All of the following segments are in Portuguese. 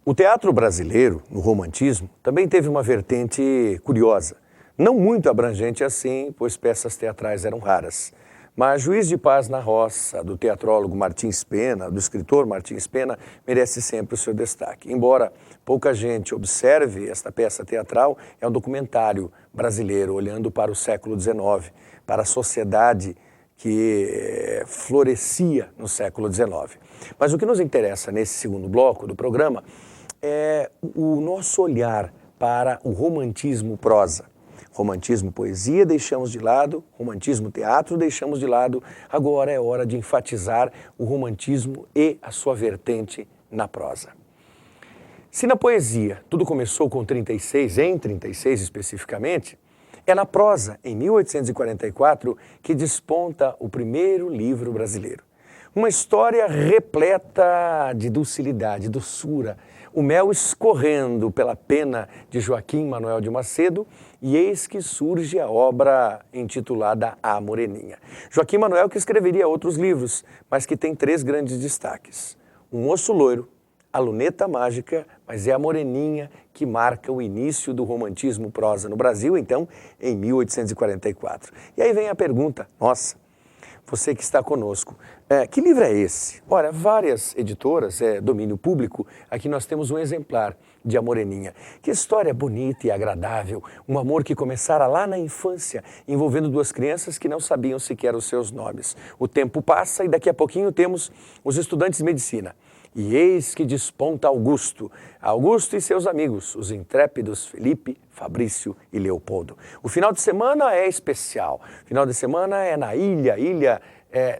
O teatro brasileiro, no romantismo, também teve uma vertente curiosa. Não muito abrangente assim, pois peças teatrais eram raras. Mas Juiz de Paz na Roça, do teatrólogo Martins Pena, do escritor Martins Pena, merece sempre o seu destaque. Embora pouca gente observe esta peça teatral, é um documentário brasileiro olhando para o século XIX, para a sociedade que florescia no século XIX. Mas o que nos interessa nesse segundo bloco do programa é o nosso olhar para o romantismo prosa. Romantismo poesia deixamos de lado, romantismo teatro deixamos de lado, agora é hora de enfatizar o romantismo e a sua vertente na prosa. Se na poesia tudo começou com 36, em 36 especificamente, é na prosa, em 1844, que desponta o primeiro livro brasileiro. Uma história repleta de docilidade, doçura, o mel escorrendo pela pena de Joaquim Manuel de Macedo, e eis que surge a obra intitulada A Moreninha. Joaquim Manuel que escreveria outros livros, mas que tem três grandes destaques. O Moço Loiro, A Luneta Mágica, mas é a Moreninha que marca o início do romantismo prosa no Brasil, então, em 1844. E aí vem a pergunta, nossa, você que está conosco, que livro é esse? Olha, várias editoras, domínio público, aqui nós temos um exemplar de A Moreninha. Que história bonita e agradável, um amor que começara lá na infância, envolvendo duas crianças que não sabiam sequer os seus nomes. O tempo passa e daqui a pouquinho temos os estudantes de medicina. E eis que desponta Augusto e seus amigos, os intrépidos Felipe, Fabrício e Leopoldo. O final de semana é especial, o final de semana é na ilha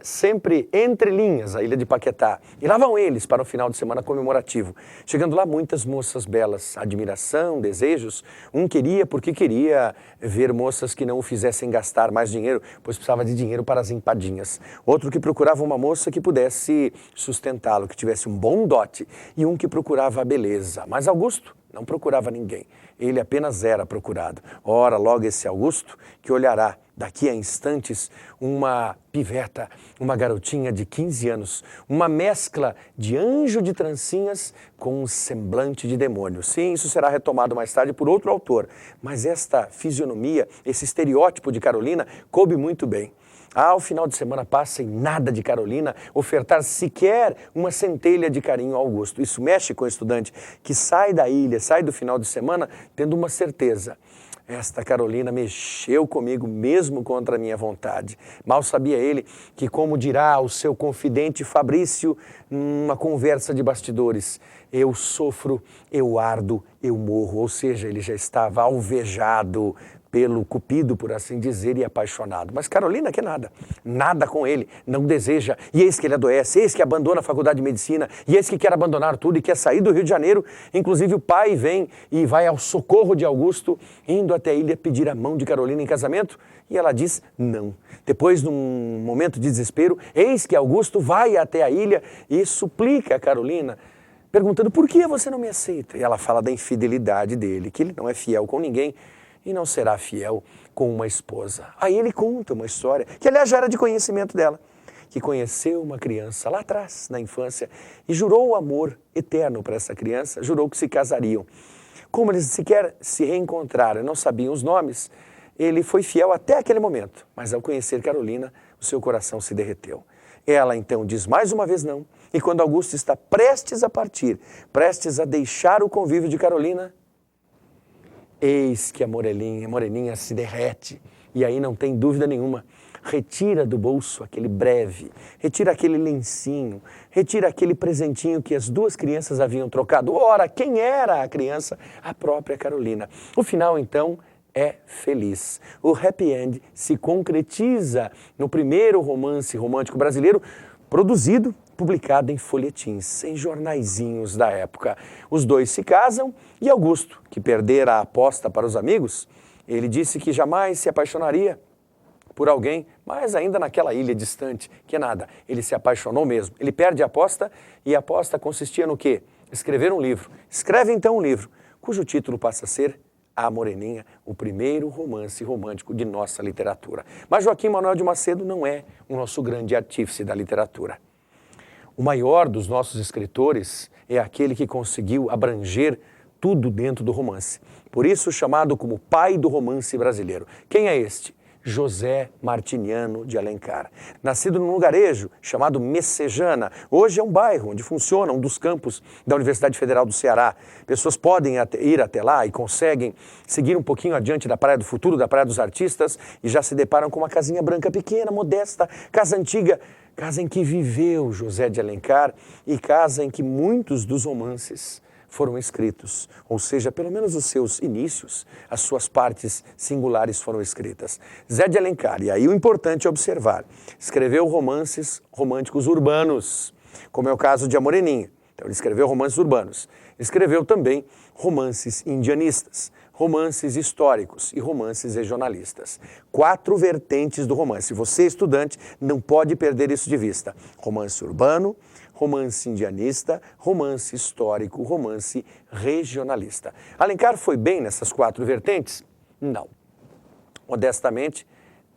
sempre entre linhas, a ilha de Paquetá. E lá vão eles para o final de semana comemorativo. Chegando lá muitas moças belas, admiração, desejos. Um queria porque queria ver moças que não o fizessem gastar mais dinheiro, pois precisava de dinheiro para as empadinhas. Outro que procurava uma moça que pudesse sustentá-lo, que tivesse um bom dote. E um que procurava a beleza. Mas Augusto não procurava ninguém. Ele apenas era procurado. Ora, logo esse Augusto que olhará daqui a instantes uma piveta, uma garotinha de 15 anos, uma mescla de anjo de trancinhas com um semblante de demônio. Sim, isso será retomado mais tarde por outro autor, mas esta fisionomia, esse estereótipo de Carolina coube muito bem. Ao final de semana passa em nada de Carolina ofertar sequer uma centelha de carinho ao Augusto. Isso mexe com o estudante que sai da ilha, sai do final de semana tendo uma certeza. Esta Carolina mexeu comigo mesmo contra a minha vontade. Mal sabia ele que, como dirá o seu confidente Fabrício, numa conversa de bastidores, eu sofro, eu ardo, eu morro. Ou seja, ele já estava alvejado pelo cupido, por assim dizer, e apaixonado. Mas Carolina quer nada, nada com ele, não deseja. E eis que ele adoece, eis que abandona a faculdade de medicina, e eis que quer abandonar tudo e quer sair do Rio de Janeiro. Inclusive o pai vem e vai ao socorro de Augusto, indo até a ilha pedir a mão de Carolina em casamento, e ela diz não. Depois, num momento de desespero, eis que Augusto vai até a ilha e suplica a Carolina, perguntando por que você não me aceita? E ela fala da infidelidade dele, que ele não é fiel com ninguém, e não será fiel com uma esposa. Aí ele conta uma história, que aliás já era de conhecimento dela, que conheceu uma criança lá atrás, na infância, e jurou o amor eterno para essa criança, jurou que se casariam. Como eles sequer se reencontraram e não sabiam os nomes, ele foi fiel até aquele momento, mas ao conhecer Carolina, o seu coração se derreteu. Ela então diz mais uma vez não, e quando Augusto está prestes a partir, prestes a deixar o convívio de Carolina, eis que a Moreninha se derrete, e aí não tem dúvida nenhuma, retira do bolso aquele breve, retira aquele lencinho, retira aquele presentinho que as duas crianças haviam trocado. Ora, quem era a criança? A própria Carolina. O final, então, é feliz. O happy end se concretiza no primeiro romance romântico brasileiro, produzido, publicado em folhetins, em jornaizinhos da época. Os dois se casam e Augusto, que perdera a aposta para os amigos, ele disse que jamais se apaixonaria por alguém, mas ainda naquela ilha distante, que nada, ele se apaixonou mesmo. Ele perde a aposta e a aposta consistia no quê? Escrever um livro. Escreve então um livro, cujo título passa a ser A Moreninha, o primeiro romance romântico de nossa literatura. Mas Joaquim Manuel de Macedo não é o nosso grande artífice da literatura. O maior dos nossos escritores é aquele que conseguiu abranger tudo dentro do romance. Por isso chamado como pai do romance brasileiro. Quem é este? José Martiniano de Alencar. Nascido num lugarejo chamado Messejana, hoje é um bairro onde funciona um dos campos da Universidade Federal do Ceará. Pessoas podem ir até lá e conseguem seguir um pouquinho adiante da Praia do Futuro, da Praia dos Artistas, e já se deparam com uma casinha branca pequena, modesta, casa antiga, casa em que viveu José de Alencar e casa em que muitos dos romances foram escritos, ou seja, pelo menos os seus inícios, as suas partes singulares foram escritas. Zé de Alencar, e aí o importante é observar, escreveu romances românticos urbanos, como é o caso de A Moreninha. Então ele escreveu romances urbanos. Escreveu também romances indianistas, romances históricos e romances regionalistas. 4 vertentes do romance. Você, estudante, não pode perder isso de vista. Romance urbano, romance indianista, romance histórico, romance regionalista. Alencar foi bem nessas 4 vertentes? Não. Modestamente,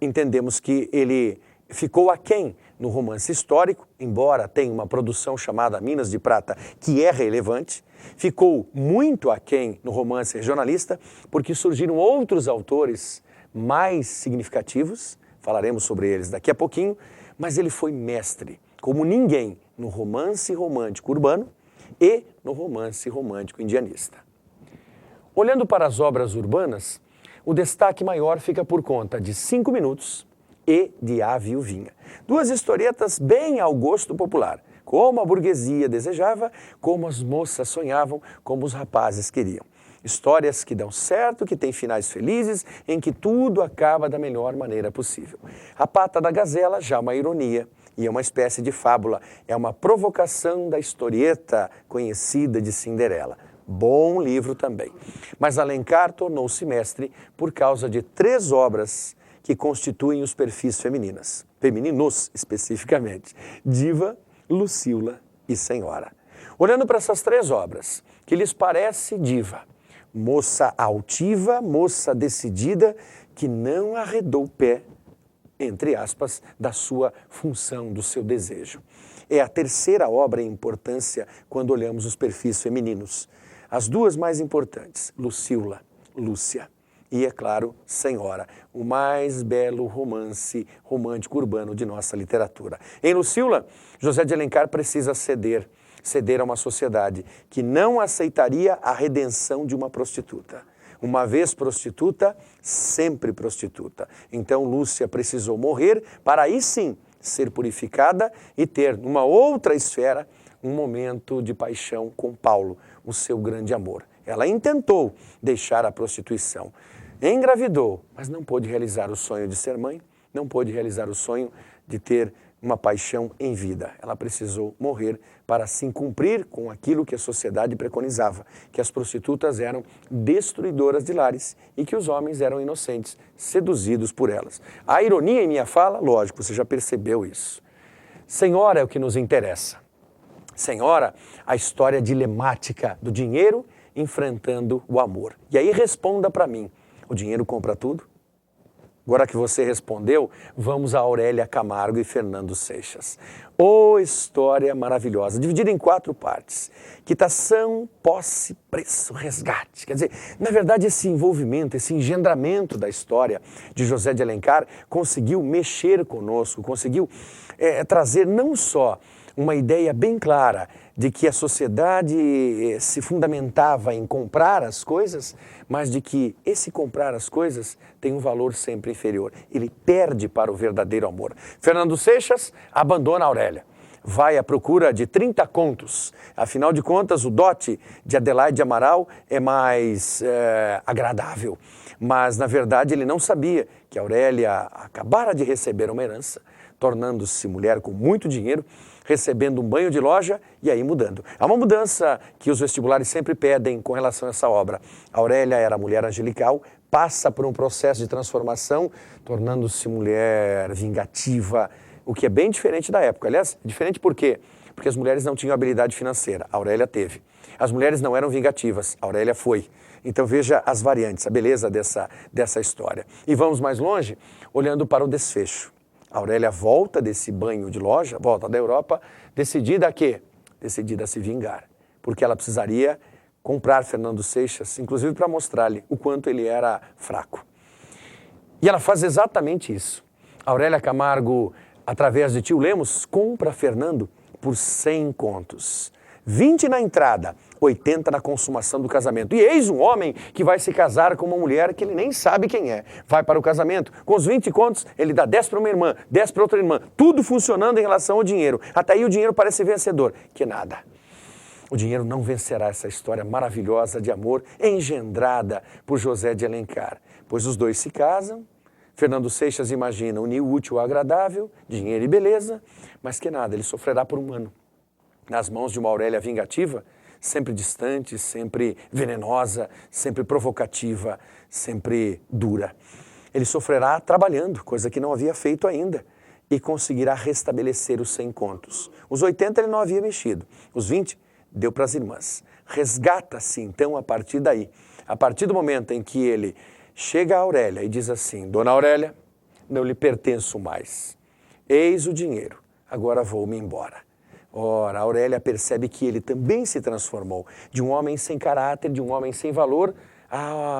entendemos que ele ficou aquém no romance histórico, embora tenha uma produção chamada Minas de Prata, que é relevante. Ficou muito aquém no romance regionalista, porque surgiram outros autores mais significativos, falaremos sobre eles daqui a pouquinho, mas ele foi mestre, como ninguém, no romance romântico urbano e no romance romântico indianista. Olhando para as obras urbanas, o destaque maior fica por conta de 5 Minutos e de A Viuvinha. 2 historietas bem ao gosto popular, como a burguesia desejava, como as moças sonhavam, como os rapazes queriam. Histórias que dão certo, que têm finais felizes, em que tudo acaba da melhor maneira possível. A Pata da Gazela já é uma ironia e é uma espécie de fábula, é uma provocação da historieta conhecida de Cinderela. Bom livro também. Mas Alencar tornou-se mestre por causa de 3 obras que constituem os perfis femininos especificamente: Diva, Lucila e Senhora. Olhando para essas 3 obras, que lhes parece diva? Moça altiva, moça decidida, que não arredou o pé, entre aspas, da sua função, do seu desejo. É a 3ª obra em importância quando olhamos os perfis femininos. As 2 mais importantes, Lucila, Lúcia. E, é claro, Senhora, o mais belo romance romântico urbano de nossa literatura. Em Lucila, José de Alencar precisa ceder a uma sociedade que não aceitaria a redenção de uma prostituta. Uma vez prostituta, sempre prostituta. Então Lúcia precisou morrer para aí sim ser purificada e ter, numa outra esfera, um momento de paixão com Paulo, o seu grande amor. Ela intentou deixar a prostituição, engravidou, mas não pôde realizar o sonho de ser mãe, não pôde realizar o sonho de ter uma paixão em vida. Ela precisou morrer para assim cumprir com aquilo que a sociedade preconizava, que as prostitutas eram destruidoras de lares e que os homens eram inocentes, seduzidos por elas. A ironia em minha fala, lógico, você já percebeu isso. Senhora é o que nos interessa. Senhora, a história dilemática do dinheiro enfrentando o amor. E aí responda para mim, o dinheiro compra tudo? Agora que você respondeu, vamos a Aurélia Camargo e Fernando Seixas. Oh, história maravilhosa, dividida em 4 partes. Quitação, posse, preço, resgate. Quer dizer, na verdade, esse envolvimento, esse engendramento da história de José de Alencar conseguiu mexer conosco, conseguiu trazer não só uma ideia bem clara de que a sociedade se fundamentava em comprar as coisas, mas de que esse comprar as coisas tem um valor sempre inferior. Ele perde para o verdadeiro amor. Fernando Seixas abandona a Aurélia. Vai à procura de 30 contos. Afinal de contas, o dote de Adelaide Amaral é mais agradável. Mas, na verdade, ele não sabia que a Aurélia acabara de receber uma herança, tornando-se mulher com muito dinheiro, recebendo um banho de loja e aí mudando. Há uma mudança que os vestibulares sempre pedem com relação a essa obra. A Aurélia era mulher angelical, passa por um processo de transformação, tornando-se mulher vingativa, o que é bem diferente da época. Aliás, diferente por quê? Porque as mulheres não tinham habilidade financeira, a Aurélia teve. As mulheres não eram vingativas, a Aurélia foi. Então veja as variantes, a beleza dessa história. E vamos mais longe, olhando para o desfecho. A Aurélia volta desse banho de loja, volta da Europa, decidida a quê? Decidida a se vingar, porque ela precisaria comprar Fernando Seixas, inclusive para mostrar-lhe o quanto ele era fraco. E ela faz exatamente isso. A Aurélia Camargo, através de tio Lemos, compra Fernando por 100 contos. 20 na entrada, 80 na consumação do casamento. E eis um homem que vai se casar com uma mulher que ele nem sabe quem é. Vai para o casamento, com os 20 contos, ele dá 10 para uma irmã, 10 para outra irmã. Tudo funcionando em relação ao dinheiro. Até aí o dinheiro parece vencedor. Que nada. O dinheiro não vencerá essa história maravilhosa de amor engendrada por José de Alencar. Pois os dois se casam, Fernando Seixas imagina unir o útil ao agradável, dinheiro e beleza, mas que nada, ele sofrerá por um ano. Nas mãos de uma Aurélia vingativa, sempre distante, sempre venenosa, sempre provocativa, sempre dura. Ele sofrerá trabalhando, coisa que não havia feito ainda, e conseguirá restabelecer os 100 contos. Os 80 ele não havia mexido, os 20 deu para as irmãs. Resgata-se então a partir daí. A partir do momento em que ele chega a Aurélia e diz assim: Dona Aurélia, não lhe pertenço mais. Eis o dinheiro, agora vou-me embora. Ora, a Aurélia percebe que ele também se transformou de um homem sem caráter, de um homem sem valor,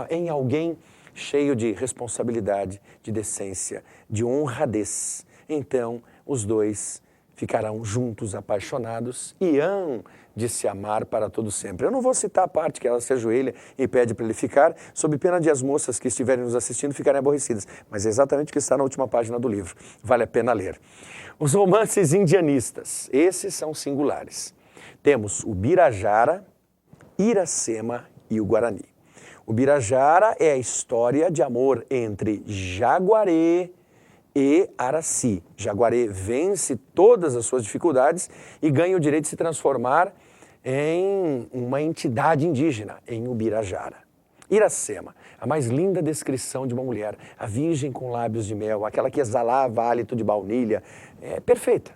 em alguém cheio de responsabilidade, de decência, de honradez. Então, os dois ficarão juntos, apaixonados, e hão de se amar para todo sempre. Eu não vou citar a parte que ela se ajoelha e pede para ele ficar, sob pena de as moças que estiverem nos assistindo ficarem aborrecidas. Mas é exatamente o que está na última página do livro. Vale a pena ler. Os romances indianistas, esses são singulares. Temos o Birajara, Iracema e o Guarani. O Birajara é a história de amor entre Jaguaré e Araci. Jaguaré vence todas as suas dificuldades e ganha o direito de se transformar em uma entidade indígena, em Ubirajara. Iracema, a mais linda descrição de uma mulher, a virgem com lábios de mel, aquela que exalava hálito de baunilha, perfeita.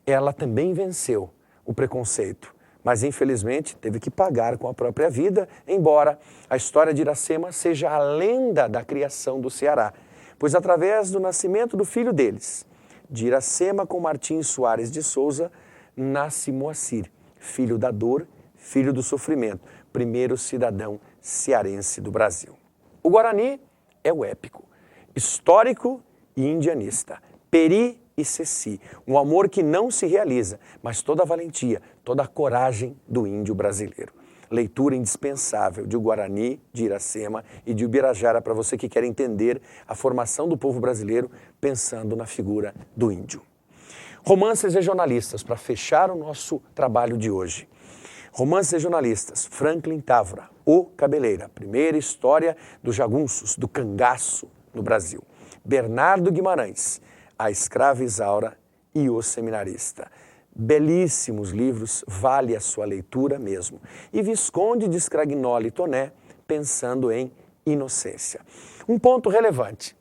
Ela também venceu o preconceito, mas infelizmente teve que pagar com a própria vida, embora a história de Iracema seja a lenda da criação do Ceará, pois através do nascimento do filho deles, de Iracema com Martins Soares de Souza, nasce Moacir, filho da dor, filho do sofrimento, primeiro cidadão cearense do Brasil. O Guarani é o épico, histórico e indianista, Peri e Ceci, um amor que não se realiza, mas toda a valentia, toda a coragem do índio brasileiro. Leitura indispensável de O Guarani, de Iracema e de Ubirajara para você que quer entender a formação do povo brasileiro pensando na figura do índio. Romances regionalistas, para fechar o nosso trabalho de hoje. Romances regionalistas, Franklin Távora, O Cabeleira, primeira história dos jagunços, do cangaço no Brasil. Bernardo Guimarães, A Escrava Isaura e O Seminarista. Belíssimos livros, vale a sua leitura mesmo. E Visconde de Scragnoli Toné, pensando em inocência. Um ponto relevante,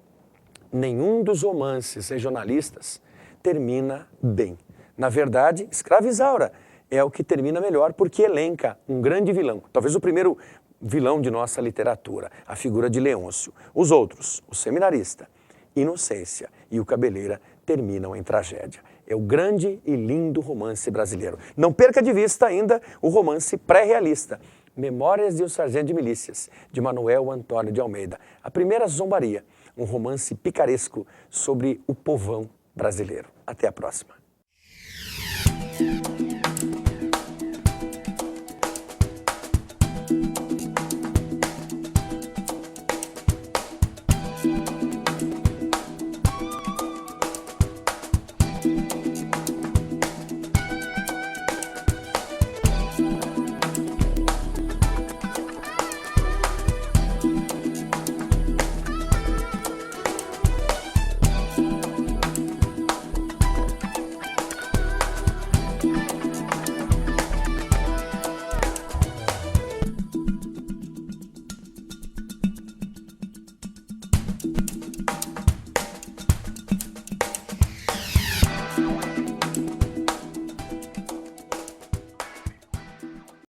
nenhum dos romances regionalistas termina bem. Na verdade, Escrava Isaura é o que termina melhor porque elenca um grande vilão, talvez o primeiro vilão de nossa literatura, a figura de Leôncio. Os outros, O Seminarista, Inocência e O Cabeleira, terminam em tragédia. É o grande e lindo romance brasileiro. Não perca de vista ainda o romance pré-realista, Memórias de um Sargento de Milícias, de Manuel Antônio de Almeida. A Primeira Zombaria, um romance picaresco sobre o povão brasileiro. Até a próxima.